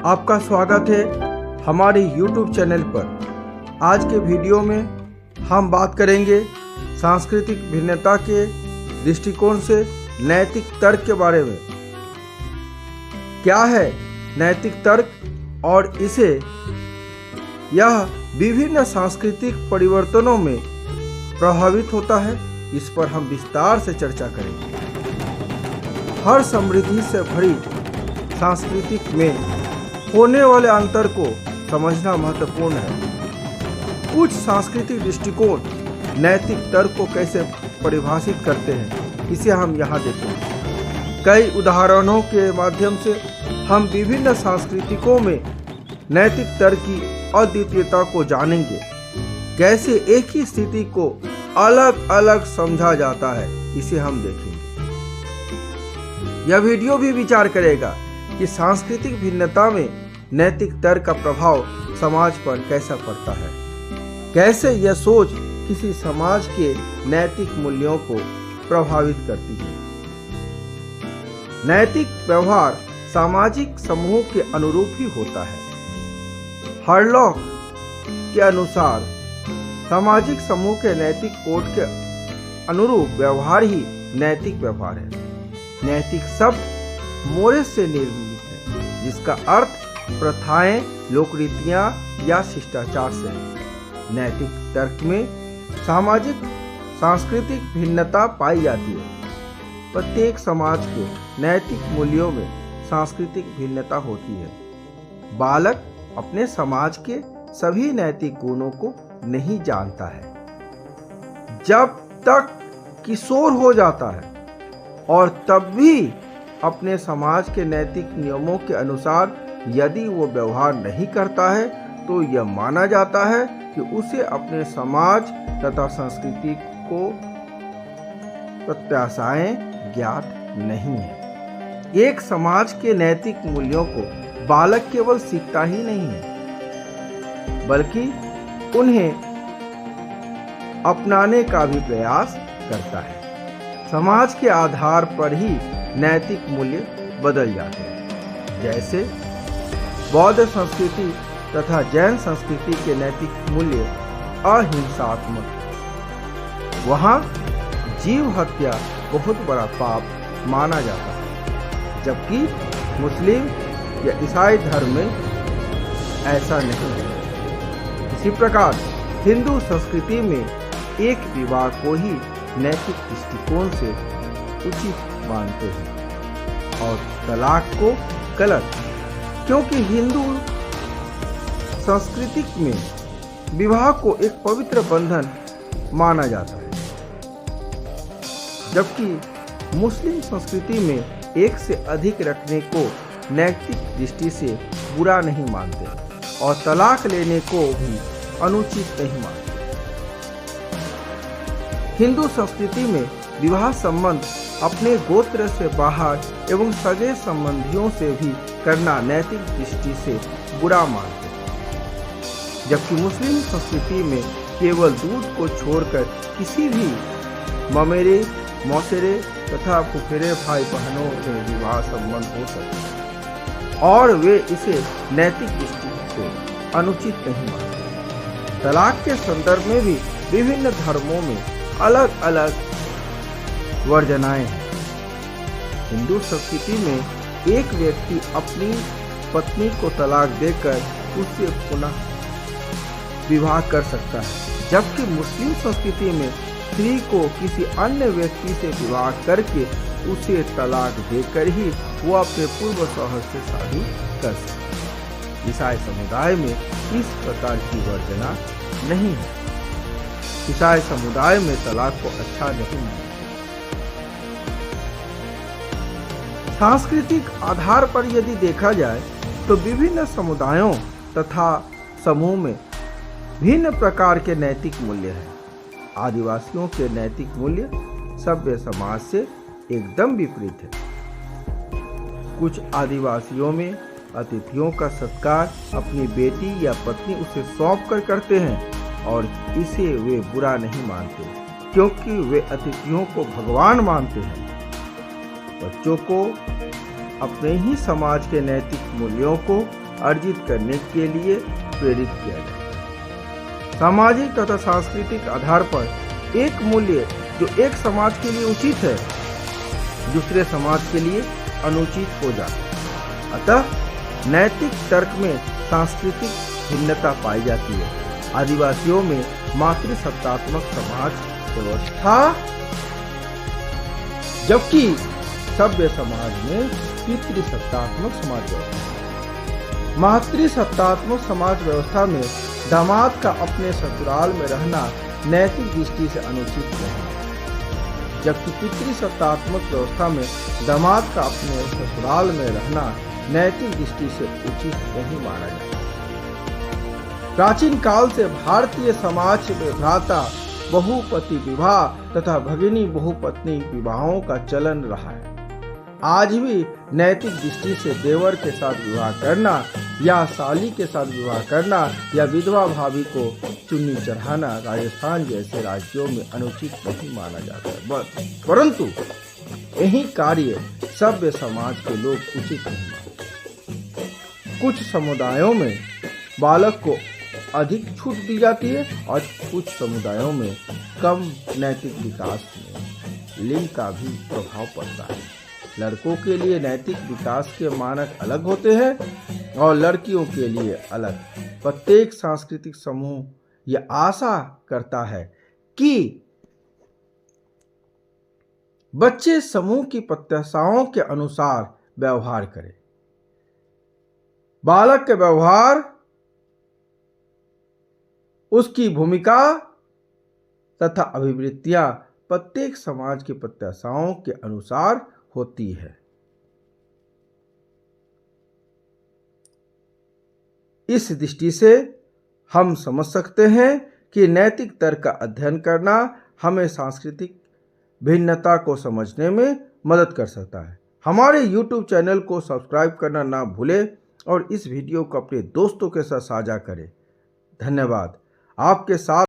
आपका स्वागत है हमारे YouTube चैनल पर। आज के वीडियो में हम बात करेंगे सांस्कृतिक भिन्नता के दृष्टिकोण से नैतिक तर्क के बारे में। क्या है नैतिक तर्क और इसे यह विभिन्न सांस्कृतिक परिवर्तनों में प्रभावित होता है, इस पर हम विस्तार से चर्चा करेंगे। हर समृद्धि से भरी सांस्कृतिक में होने वाले अंतर को समझना महत्वपूर्ण है। कुछ सांस्कृतिक दृष्टिकोण नैतिक तर्क को कैसे परिभाषित करते हैं, इसे हम यहाँ देखेंगे। कई उदाहरणों के माध्यम से हम विभिन्न सांस्कृतिकों में नैतिक तर्क की अद्वितीयता को जानेंगे। कैसे एक ही स्थिति को अलग अलग समझा जाता है, इसे हम देखेंगे। यह वीडियो भी विचार करेगा कि सांस्कृतिक भिन्नता में नैतिक तर्क का प्रभाव समाज पर कैसा पड़ता है। कैसे यह सोच किसी समाज के नैतिक मूल्यों को प्रभावित करती है। नैतिक व्यवहार सामाजिक समूह के अनुरूप ही होता है। हरलॉक के अनुसार सामाजिक समूह के नैतिक कोड के अनुरूप व्यवहार ही नैतिक व्यवहार है। नैतिक शब्द मोरस से निर्मित है, जिसका अर्थ प्रथाएं, लोकरीतियां या शिष्टाचार से है। नैतिक तर्क में सामाजिक सांस्कृतिक भिन्नता पाई जाती है। प्रत्येक समाज के नैतिक मूल्यों में सांस्कृतिक भिन्नता होती है। बालक अपने समाज के सभी नैतिक गुणों को नहीं जानता है जब तक किशोर हो जाता है, और तब भी अपने समाज के नैतिक नियमों के अनुसार यदि वो व्यवहार नहीं करता है तो यह माना जाता है कि उसे अपने समाज तथा संस्कृति को प्रत्याशाएं ज्ञात नहीं है। एक समाज के नैतिक मूल्यों को बालक केवल सीखता ही नहीं है, बल्कि उन्हें अपनाने का भी प्रयास करता है। समाज के आधार पर ही नैतिक मूल्य बदल जाते हैं। जैसे बौद्ध संस्कृति तथा जैन संस्कृति के नैतिक मूल्य अहिंसात्मक है। वहाँ जीव हत्या बहुत बड़ा पाप माना जाता है, जबकि मुस्लिम या ईसाई धर्म में ऐसा नहीं है। इसी प्रकार हिंदू संस्कृति में एक विवाह को ही नैतिक दृष्टिकोण से उचित मानते हैं और तलाक को गलत, क्योंकि हिंदू संस्कृति में विवाह को एक पवित्र बंधन माना जाता है, जबकि मुस्लिम संस्कृति में एक से अधिक रखने को नैतिक दृष्टि से बुरा नहीं मानते और तलाक लेने को भी अनुचित नहीं मानते। हिंदू संस्कृति में विवाह संबंध अपने गोत्र से बाहर एवं सगे संबंधियों से भी करना नैतिक दृष्टि से बुरा मानते हैं, जबकि मुस्लिम संस्कृति में केवल दूध को छोड़कर किसी भी ममेरे, मौसेरे तथा फुफेरे भाई बहनों से विवाह संबंध हो सकता है और वे इसे नैतिक दृष्टि से अनुचित नहीं मानते। तलाक के संदर्भ में भी विभिन्न धर्मों में अलग अलग वर्जनाएं हैं। हिंदू संस्कृति में एक व्यक्ति अपनी पत्नी को तलाक देकर उससे पुनः विवाह कर सकता है, जबकि मुस्लिम संस्कृति में स्त्री को किसी अन्य व्यक्ति से विवाह करके उसे तलाक देकर ही वो अपने पूर्व शौहर से शादी कर सकता है। ईसाई समुदाय में इस प्रकार की वर्जना नहीं है। ईसाई समुदाय में तलाक को अच्छा नहीं माना। सांस्कृतिक आधार पर यदि देखा जाए तो विभिन्न समुदायों तथा समूह में भिन्न प्रकार के नैतिक मूल्य हैं। आदिवासियों के नैतिक मूल्य सभ्य समाज से एकदम विपरीत है। कुछ आदिवासियों में अतिथियों का सत्कार अपनी बेटी या पत्नी उसे सौंप कर करते हैं और इसे वे बुरा नहीं मानते, क्योंकि वे अतिथियों को भगवान मानते हैं। बच्चों को अपने ही समाज के नैतिक मूल्यों को अर्जित करने के लिए प्रेरित किया जाए। सामाजिक तथा सांस्कृतिक आधार पर एक मूल्य जो एक समाज के लिए उचित है, दूसरे समाज के लिए अनुचित हो जाता है। अतः नैतिक तर्क में सांस्कृतिक भिन्नता पाई जाती है। आदिवासियों में मातृसत्तात्मक समाज व्यवस्था, जबकि सभ्य समाज में पितृसत्तात्मक समाज व्यवस्था। मातृसत्तात्मक समाज व्यवस्था में दामाद का अपने ससुराल में रहना नैतिक दृष्टि से अनुचित नहीं, जबकि पितृसत्तात्मक व्यवस्था में दामाद का अपने ससुराल में रहना नैतिक दृष्टि से उचित नहीं माना जाता। प्राचीन काल से भारतीय समाज में भ्राता बहुपति विवाह तथा भगिनी बहुपत्नी विवाहों का चलन रहा है। आज भी नैतिक दृष्टि से देवर के साथ विवाह करना या साली के साथ विवाह करना या विधवा भाभी को चुन्नी चढ़ाना राजस्थान जैसे राज्यों में अनुचित नहीं माना जाता है, परंतु यही कार्य सभ्य समाज के लोग उचित नहीं मानते। कुछ समुदायों में बालक को अधिक छूट दी जाती है और कुछ समुदायों में कम नैतिक विकास में लिंग का भी प्रभाव पड़ता है। लड़कों के लिए नैतिक विकास के मानक अलग होते हैं और लड़कियों के लिए अलग। प्रत्येक सांस्कृतिक समूह यह आशा करता है कि बच्चे समूह की प्रत्याशाओं के अनुसार व्यवहार करें। बालक के व्यवहार, उसकी भूमिका तथा अभिवृत्तियां प्रत्येक समाज की प्रत्याशाओं के अनुसार होती है। इस दृष्टि से हम समझ सकते हैं कि नैतिक तर्क का अध्ययन करना हमें सांस्कृतिक भिन्नता को समझने में मदद कर सकता है। हमारे YouTube चैनल को सब्सक्राइब करना ना भूलें और इस वीडियो को अपने दोस्तों के साथ साझा करें। धन्यवाद। आपके साथ